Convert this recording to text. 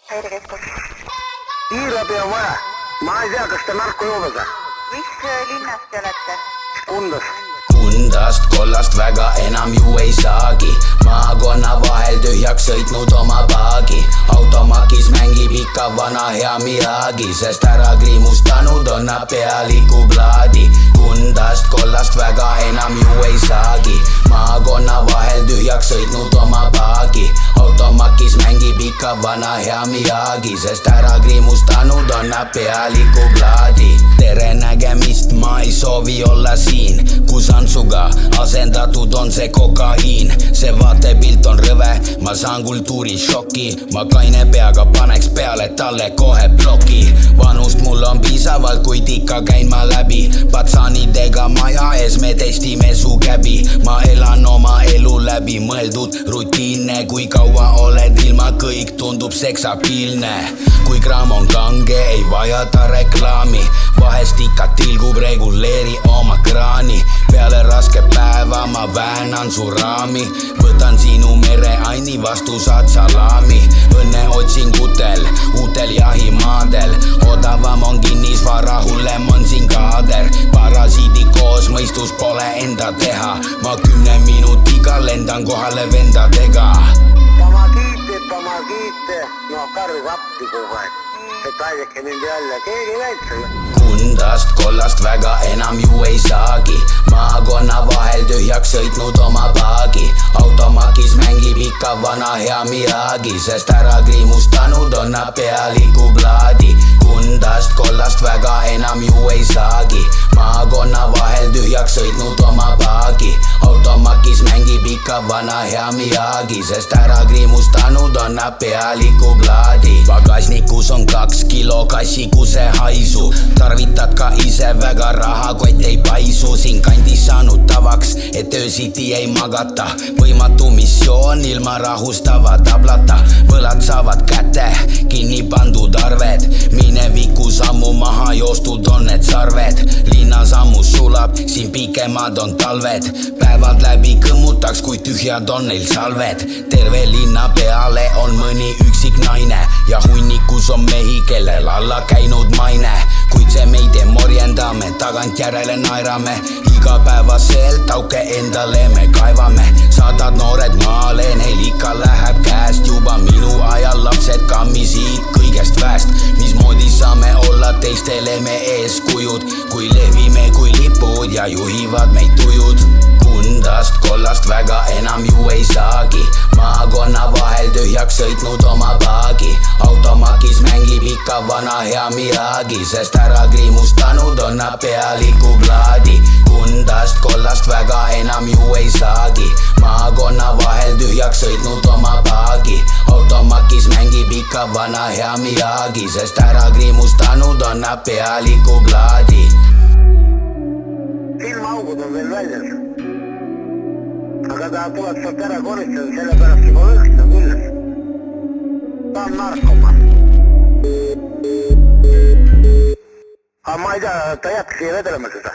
Häirekeskus. Kiirabi on vaja. Ma ei tea, kas te narku joobes või? Mis linnast te olete? Kundas. Kundast kollast väga enam ju ei saagi. Maakonna vahel tühjaks sõitnud oma paagi. Automakis mängib ikka vana hea Miyagi, sest ära kriimustanud on nad pealiku plaadi. Kundast kollast väga enam ju ei saagi. Maakonna vahel tühjaks sõitnud oma paagi. Automakis mängib ikka vana hea Miyagi, sest ära kriimustanud on nad pealiku plaadi. Tere nägemist, ma ei soovi olla siin, kus Antsuga asendatud on see kokaiin. See vaatepilt on rõve, ma saan kultuurishoki. Ma kaine peaga paneks peale talle kohe ploki. Vanust mul on piisavalt, kuid ikka käin ma läbi. Patsanidega maja ees me testime su käbi. Ma elan oma elu läbi mõeldud rutiinne. Kui kaua oled ilma, kõik tundub seksapiilne. Kui kraam on kange, ei vajata reklaami. Vahest ikka tilgub, reguleeri oma kraani. Peale raske päeva ma väänan su raami. Võtan sinu mereaini, vastu saad salami. Õnne otsingutel, uutel jahimaadel. Odavam on kinnisvara, hullem on siin kaader. Parasiidi koos, mõistus pole enda teha. Ma 10 minutiga lendan kohale vendadega. Pamagiite, no karjus appi kogu aeg. Et aidake mind jälle, keegi näid selle. Kundast kollast väga enam ju ei saagi. Maakonna vahel tühjaks sõitnud oma paagi. Automakis mängib ikka vana hea Miyagi, sest ära kriimustanud on nad pealiku plaadi. Kundast kollast väga enam ju ei saagi. Maakonna vahel tühjaks sõitnud oma paagi. Automakis mängib ikka vana hea Miyagi, sest ära kriimustanud on nad pealiku plaadi. Pagasnikus on 2 kilo kassikuse haisu. Tarvitad ka ise väga, rahakott ei paisu. Siin kandis saanud tavaks, et öösiti ei magata. Võimatu missioon ilma rahustava tablata. Võlad saavad kätte, kinni pandud arved. Minevikus ammu maha joostud on need sarved. Linnas ammu sulab, siin pikemad on talved. Päevad läbi kõmmutaks, kui tühjad on neil salved. Terve linna peale on mõni üksik naine. Ja hunnikus on mehi, kellel alla käinud maine. Kuid see meid ei morjenda, me tagantjärele naerame. Igapäevaselt auke endale me kaevame. Saadad noored maale, neil ikka läheb käest. Juba minu ajal lapsed kammisid kõigest väest. Mismoodi saame olla teistele me eeskujud, kui lehvime kui lipud ja juhivad meid tujud. Kundast kollast väga enam ju ei saagi. Maakonna vahel tühjaks sõitnud oma paagi. Automakis mängib ikka vana hea Miyagi, sest ära kriimustanud on nad pealiku plaadi. Kundast kollast väga enam ju ei saagi. Maakonna vahel tühjaks sõitnud oma paagi. Automakis mängib ikka vana hea Miyagi, sest ära kriimustanud on nad pealiku plaadi. Silmaaugud on veel väljas. Aga ta tuleb sealt ära koristada, sellepärast juba õhks on külles. Ta on narkoman. Aga ma ei tea, ta jätki siia vedelema seda.